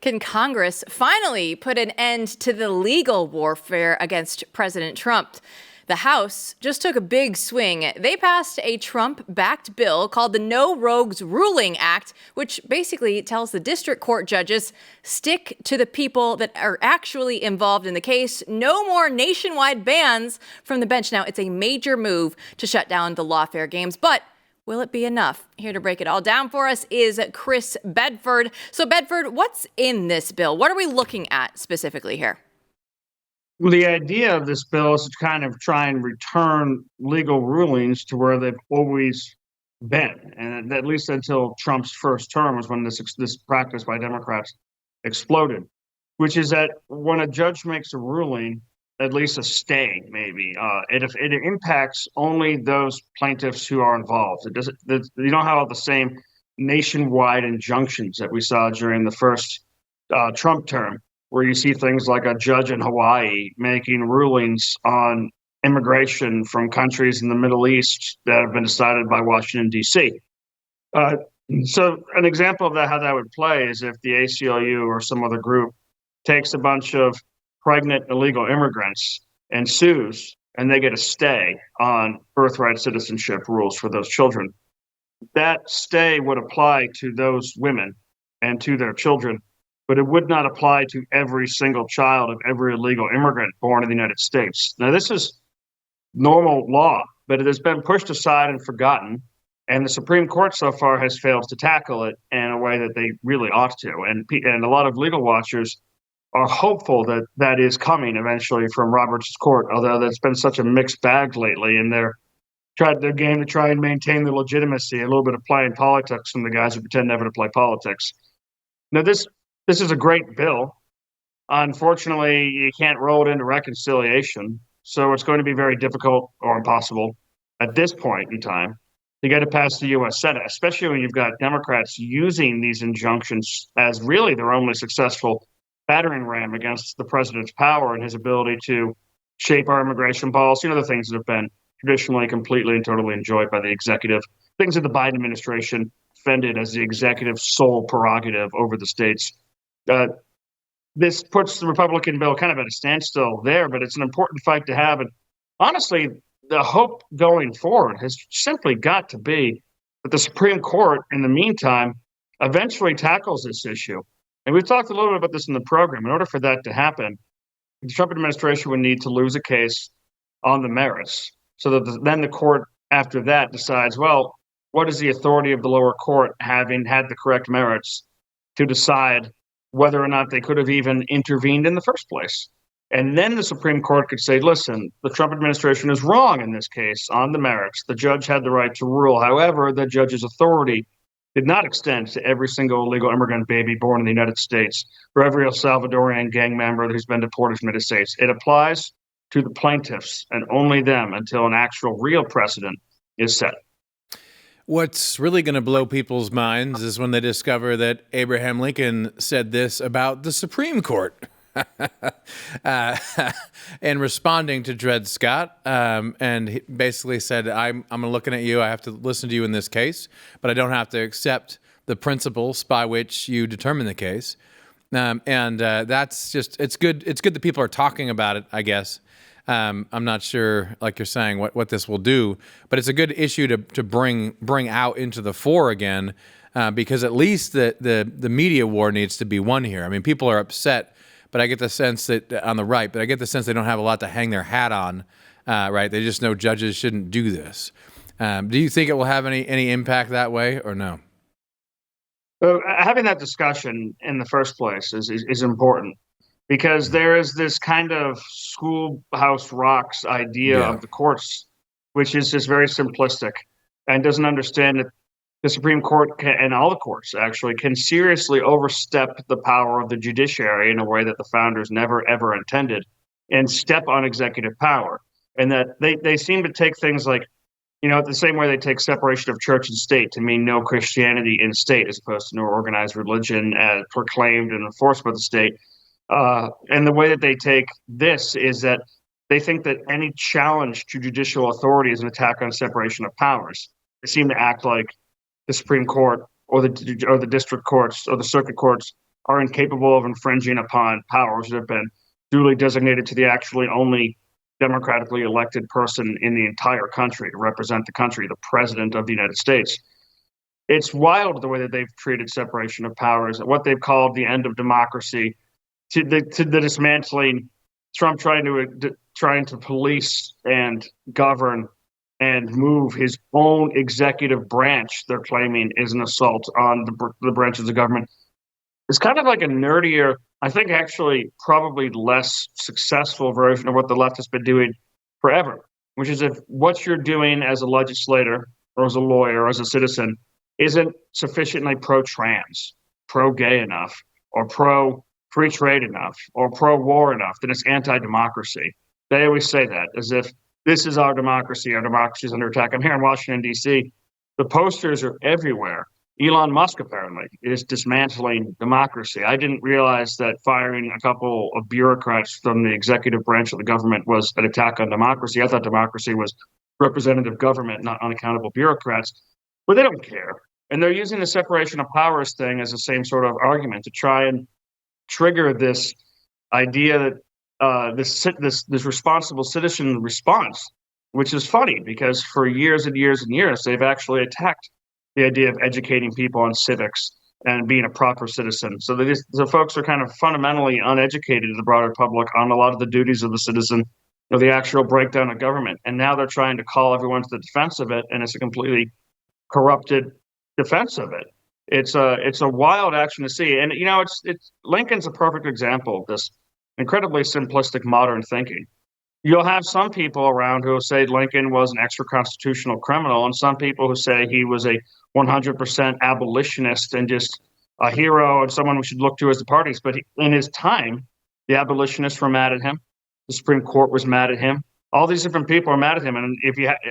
Can Congress finally put an end to the legal warfare against President Trump? The House just took a big swing. They passed a Trump-backed bill called the No Rogues Ruling Act, which basically tells the district court judges, stick to the people that are actually involved in the case. No more nationwide bans from the bench. Now, it's a major move to shut down the lawfare games, but will it be enough? Here to break it all down for us is Chris Bedford. So, Bedford, what's in this bill? What are we looking at specifically here? Well, the idea of this bill is to kind of try and return legal rulings to where they've always been, and at least until Trump's first term was when this practice by Democrats exploded, which is that when a judge makes a ruling, at least a stay, maybe, it impacts only those plaintiffs who are involved. You don't have all the same nationwide injunctions that we saw during the first Trump term, where you see things like a judge in Hawaii making rulings on immigration from countries in the Middle East that have been decided by Washington, D.C. So an example of that, how that would play, is if the ACLU or some other group takes a bunch of pregnant illegal immigrants and sues, and they get a stay on birthright citizenship rules for those children. That stay would apply to those women and to their children, but it would not apply to every single child of every illegal immigrant born in the United States. Now, this is normal law, but it has been pushed aside and forgotten, and the Supreme Court so far has failed to tackle it in a way that they really ought to. And a lot of legal watchers are hopeful that that is coming eventually from Roberts' court, although that's been such a mixed bag lately, and they're tried their game to try and maintain the legitimacy, a little bit of playing politics from the guys who pretend never to play politics. Now, this is a great bill. Unfortunately, you can't roll it into reconciliation, so it's going to be very difficult or impossible at this point in time to get it past the U.S. Senate, especially when you've got Democrats using these injunctions as really their only successful battering ram against the president's power and his ability to shape our immigration policy and other things that have been traditionally completely and totally enjoyed by the executive, things that the Biden administration defended as the executive's sole prerogative over the states. This puts the Republican bill kind of at a standstill there, but it's an important fight to have. And honestly, the hope going forward has simply got to be that the Supreme Court, in the meantime, eventually tackles this issue. And we've talked a little bit about this in the program. In order for that to happen, the Trump administration would need to lose a case on the merits, so that then the court after that decides, well, what is the authority of the lower court, having had the correct merits, to decide whether or not they could have even intervened in the first place. And then the Supreme Court could say, listen, the Trump administration is wrong in this case on the merits. The judge had the right to rule. However, the judge's authority did not extend to every single illegal immigrant baby born in the United States or every El Salvadorian gang member who's been deported from the United States. It applies to the plaintiffs and only them until an actual real precedent is set. What's really going to blow people's minds is when they discover that Abraham Lincoln said this about the Supreme Court. And responding to Dred Scott, and he basically said, I'm looking at you, I have to listen to you in this case, but I don't have to accept the principles by which you determine the case. That's just, it's good that people are talking about it, I guess. I'm not sure, like you're saying, what this will do, but it's a good issue to bring out into the fore again, because at least the media war needs to be won here. I mean, people are upset, but I get the sense that on the right, but I get the sense they don't have a lot to hang their hat on, right? They just know judges shouldn't do this. Do you think it will have any impact that way or no? Well, having that discussion in the first place is important, because there is this kind of schoolhouse rocks idea of the courts, which is just very simplistic and doesn't understand that the Supreme Court and all the courts actually can seriously overstep the power of the judiciary in a way that the founders never, ever intended, and step on executive power. And that they seem to take things like, the same way they take separation of church and state to mean no Christianity in state as opposed to no organized religion as proclaimed and enforced by the state. And the way that they take this is that they think that any challenge to judicial authority is an attack on separation of powers. They seem to act like the Supreme Court or the district courts or the circuit courts are incapable of infringing upon powers that have been duly designated to the actually only democratically elected person in the entire country to represent the country, the president of the United States. It's wild the way that they've treated separation of powers, what they've called the end of democracy, to the dismantling, Trump trying to police and govern and move his own executive branch. They're claiming is an assault on the branches of government. It's kind of like a nerdier, I think actually probably less successful version of what the left has been doing forever, which is if what you're doing as a legislator or as a lawyer or as a citizen isn't sufficiently pro-trans, pro-gay enough, or pro-free trade enough, or pro-war enough, then it's anti-democracy. They always say that as if this is our democracy is under attack. I'm here in Washington, D.C. The posters are everywhere. Elon Musk apparently is dismantling democracy. I didn't realize that firing a couple of bureaucrats from the executive branch of the government was an attack on democracy. I thought democracy was representative government, not unaccountable bureaucrats. But they don't care. And they're using the separation of powers thing as the same sort of argument to try and trigger this idea that this responsible citizen response, which is funny because for years and years and years, they've actually attacked the idea of educating people on civics and being a proper citizen. So the folks are kind of fundamentally uneducated to the broader public on a lot of the duties of the citizen, or the actual breakdown of government. And now they're trying to call everyone to the defense of it, and it's a completely corrupted defense of it. It's a wild action to see. And it's Lincoln's a perfect example of this incredibly simplistic modern thinking. You'll have some people around who will say Lincoln was an extra-constitutional criminal, and some people who say he was a 100% abolitionist and just a hero and someone we should look to as the parties. But in his time, the abolitionists were mad at him. The Supreme Court was mad at him. All these different people are mad at him. And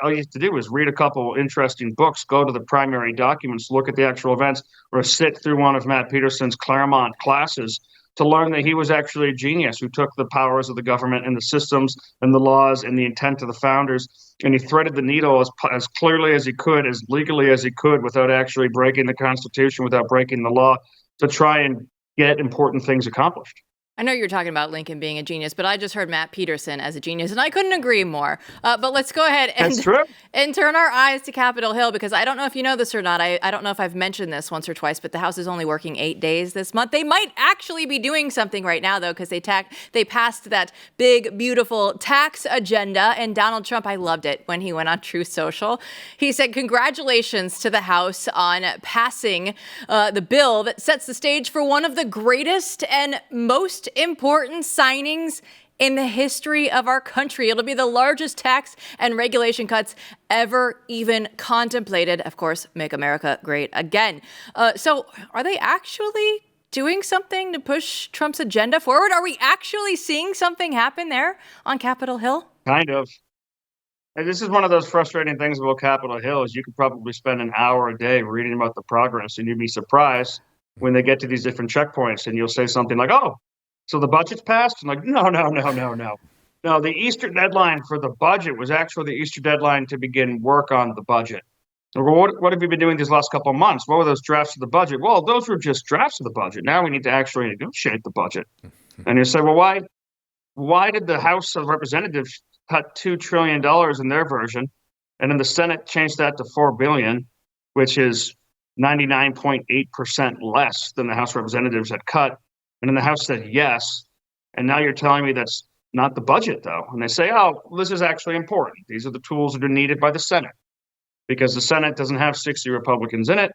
all you have to do is read a couple interesting books, go to the primary documents, look at the actual events, or sit through one of Matt Peterson's Claremont classes to learn that he was actually a genius who took the powers of the government and the systems and the laws and the intent of the founders, and he threaded the needle as clearly as he could, as legally as he could, without actually breaking the Constitution, without breaking the law, to try and get important things accomplished. I know you're talking about Lincoln being a genius, but I just heard Matt Peterson as a genius, and I couldn't agree more. But let's go ahead and turn our eyes to Capitol Hill, because I don't know if you know this or not. I don't know if I've mentioned this once or twice, but the House is only working 8 days this month. They might actually be doing something right now, though, because they passed that big, beautiful tax agenda. And Donald Trump, I loved it when he went on Truth Social. He said, congratulations to the House on passing the bill that sets the stage for one of the greatest and most important signings in the history of our country. It'll be the largest tax and regulation cuts ever even contemplated. Of course, make America great again. So are they actually doing something to push Trump's agenda forward? Are we actually seeing something happen there on Capitol Hill? Kind of. And this is one of those frustrating things about Capitol Hill is you could probably spend an hour a day reading about the progress, and you'd be surprised when they get to these different checkpoints and you'll say something like, oh, so the budget's passed? I'm like, no. No, the Easter deadline for the budget was actually the Easter deadline to begin work on the budget. Well, what have you been doing these last couple of months? What were those drafts of the budget? Well, those were just drafts of the budget. Now we need to actually negotiate the budget. And you say, well, why did the House of Representatives cut $2 trillion in their version, and then the Senate changed that to $4 billion, which is 99.8% less than the House of Representatives had cut? And then the House said yes. And now you're telling me that's not the budget, though. And they say, oh, well, this is actually important. These are the tools that are needed by the Senate, because the Senate doesn't have 60 Republicans in it.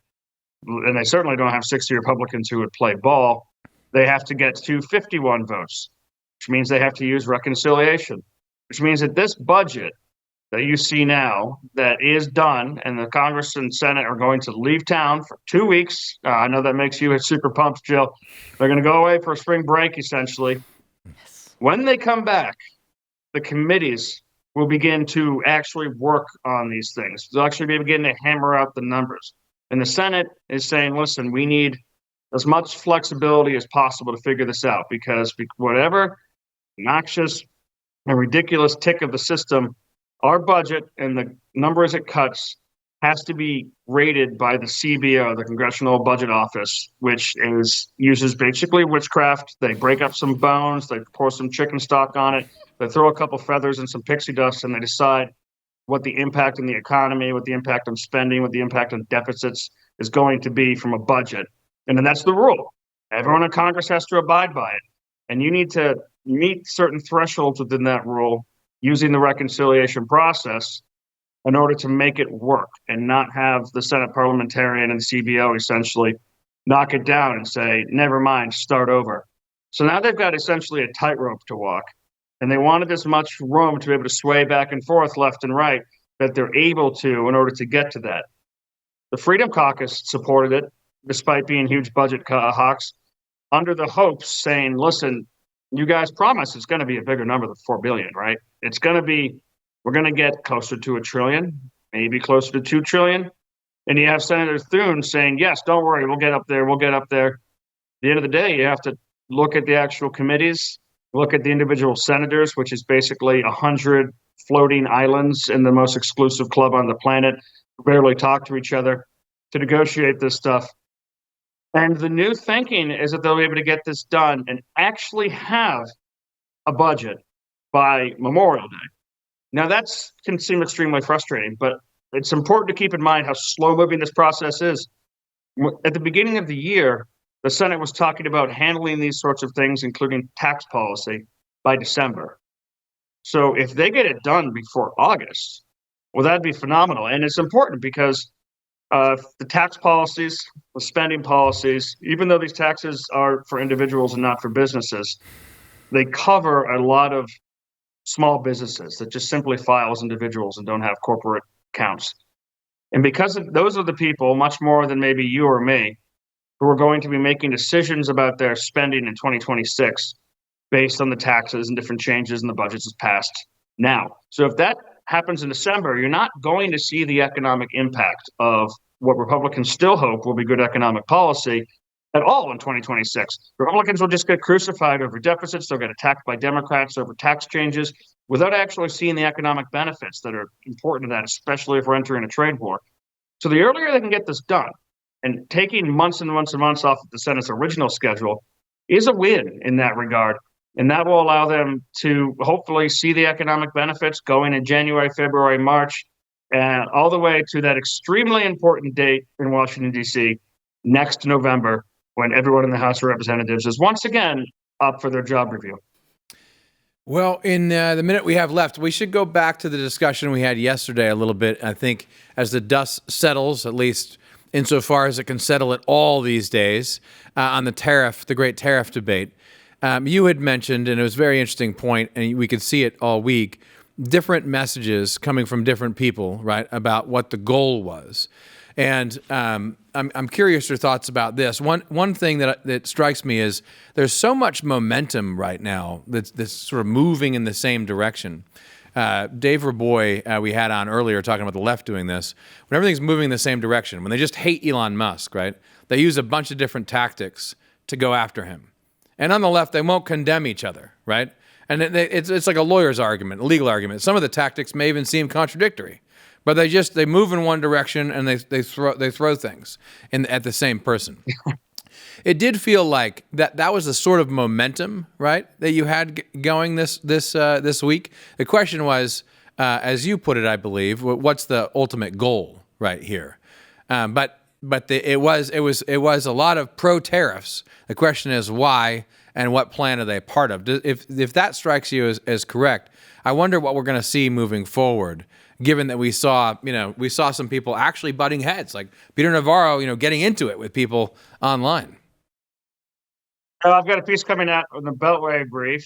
And they certainly don't have 60 Republicans who would play ball. They have to get to 51 votes, which means they have to use reconciliation, which means that this budget that you see now that is done, and the Congress and Senate are going to leave town for 2 weeks. I know that makes you super pumped, Jill. They're going to go away for a spring break, essentially. Yes. When they come back, the committees will begin to actually work on these things. They'll actually begin to hammer out the numbers. And the Senate is saying, listen, we need as much flexibility as possible to figure this out, because whatever noxious and ridiculous tick of the system, our budget and the numbers it cuts has to be rated by the CBO, the Congressional Budget Office, which uses basically witchcraft. They break up some bones, they pour some chicken stock on it, they throw a couple feathers and some pixie dust, and they decide what the impact on the economy, what the impact on spending, what the impact on deficits is going to be from a budget. And then that's the rule. Everyone in Congress has to abide by it. And you need to meet certain thresholds within that rule using the reconciliation process in order to make it work and not have the Senate parliamentarian and the CBO essentially knock it down and say, never mind, start over. So now they've got essentially a tightrope to walk. And they wanted as much room to be able to sway back and forth left and right that they're able to in order to get to that. The Freedom Caucus supported it, despite being huge budget hawks, under the hopes saying, listen, you guys promised it's going to be a bigger number than $4 billion, right? It's going to be, we're going to get closer to $1 trillion, maybe closer to $2 trillion. And you have Senator Thune saying, yes, don't worry, we'll get up there, we'll get up there. At the end of the day, you have to look at the actual committees, look at the individual senators, which is basically 100 floating islands in the most exclusive club on the planet, who barely talk to each other to negotiate this stuff. And the new thinking is that they'll be able to get this done and actually have a budget by Memorial Day. Now, that can seem extremely frustrating, but it's important to keep in mind how slow-moving this process is. At the beginning of the year, the Senate was talking about handling these sorts of things, including tax policy, by December. So if they get it done before August, well, that'd be phenomenal. And it's important because the tax policies, the spending policies, even though these taxes are for individuals and not for businesses, they cover a lot of small businesses that just simply file as individuals and don't have corporate accounts. And because those are the people, much more than maybe you or me, who are going to be making decisions about their spending in 2026 based on the taxes and different changes in the budgets that's passed now. So if that happens in December, you're not going to see the economic impact of what Republicans still hope will be good economic policy at all in 2026. Republicans will just get crucified over deficits. They'll get attacked by Democrats over tax changes without actually seeing the economic benefits that are important to that, especially if we're entering a trade war. So the earlier they can get this done, and taking months and months and months off of the Senate's original schedule is a win in that regard. And that will allow them to hopefully see the economic benefits going in January, February, March, and all the way to that extremely important date in Washington, D.C. next November, when everyone in the House of Representatives is once again up for their job review. Well, in the minute we have left, we should go back to the discussion we had yesterday a little bit. I think as the dust settles, at least insofar as it can settle at all these days, on the great tariff debate. You had mentioned, and it was a very interesting point, and we could see it all week, different messages coming from different people, right, about what the goal was. And I'm curious your thoughts about this. One thing that strikes me is there's so much momentum right now that's sort of moving in the same direction. Dave Raboy, we had on earlier talking about the left doing this. When everything's moving in the same direction, when they just hate Elon Musk, right, they use a bunch of different tactics to go after him. And on the left, they won't condemn each other, right? And it's like a lawyer's argument, a legal argument. Some of the tactics may even seem contradictory, but they move in one direction and they throw things at the same person. It did feel like that was the sort of momentum, right, that you had going this week. The question was, as you put it, I believe, what's the ultimate goal right here? But it was a lot of pro tariffs. The question is why and what plan are they part of? If that strikes you as correct, I wonder what we're going to see moving forward. Given that we saw some people actually butting heads, like Peter Navarro, getting into it with people online. I've got a piece coming out in the Beltway brief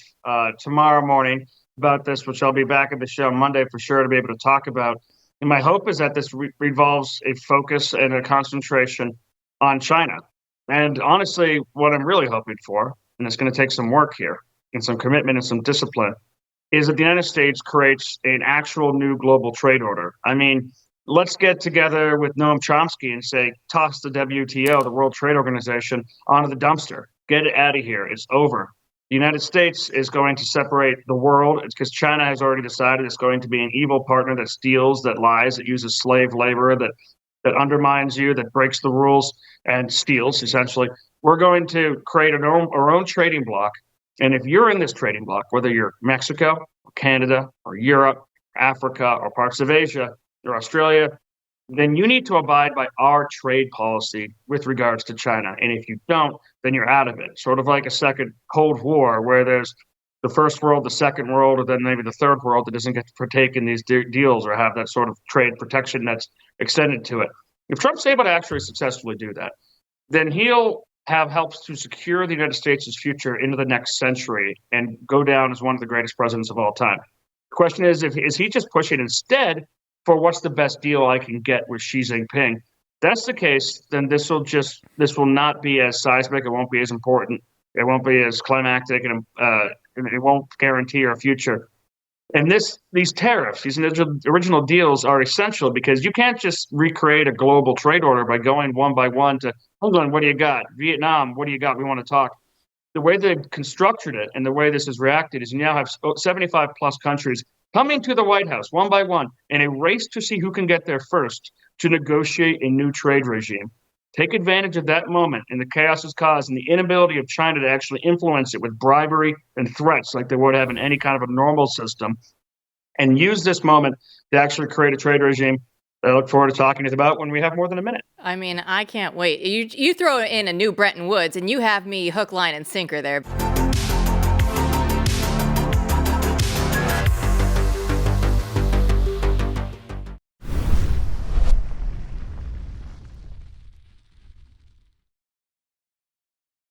tomorrow morning about this, which I'll be back at the show Monday for sure to be able to talk about. And my hope is that this revolves a focus and a concentration on China. And honestly, what I'm really hoping for, and it's going to take some work here and some commitment and some discipline, is that the United States creates an actual new global trade order. I mean, let's get together with Noam Chomsky and say, toss the WTO, the World Trade Organization, onto the dumpster. Get it out of here. It's over. The United States is going to separate the world. It's because China has already decided it's going to be an evil partner that steals, that lies, that uses slave labor, that undermines you, that breaks the rules and steals, essentially. We're going to create our own trading bloc. And if you're in this trading bloc, whether you're Mexico, or Canada, or Europe, Africa, or parts of Asia, or Australia, then you need to abide by our trade policy with regards to China. And if you don't, then you're out of it. Sort of like a second Cold War, where there's the first world, the second world, or then maybe the third world that doesn't get to partake in these deals or have that sort of trade protection that's extended to it. If Trump's able to actually successfully do that, then he'll have helped to secure the United States' future into the next century and go down as one of the greatest presidents of all time. The question is he just pushing instead for what's the best deal I can get with Xi Jinping? If that's the case, then this will not be as seismic. It won't be as important. It won't be as climactic, and it won't guarantee our future. And these tariffs, these original deals, are essential because you can't just recreate a global trade order by going one by one to, hold on, what do you got? Vietnam, what do you got? We want to talk. The way they've constructed it and the way this has reacted is you now have 75 plus countries coming to the White House one by one in a race to see who can get there first to negotiate a new trade regime. Take advantage of that moment and the chaos it's caused and the inability of China to actually influence it with bribery and threats like they would have in any kind of a normal system, and use this moment to actually create a trade regime that I look forward to talking to you about when we have more than a minute. I mean, I can't wait. You throw in a new Bretton Woods, and you have me hook, line, and sinker there.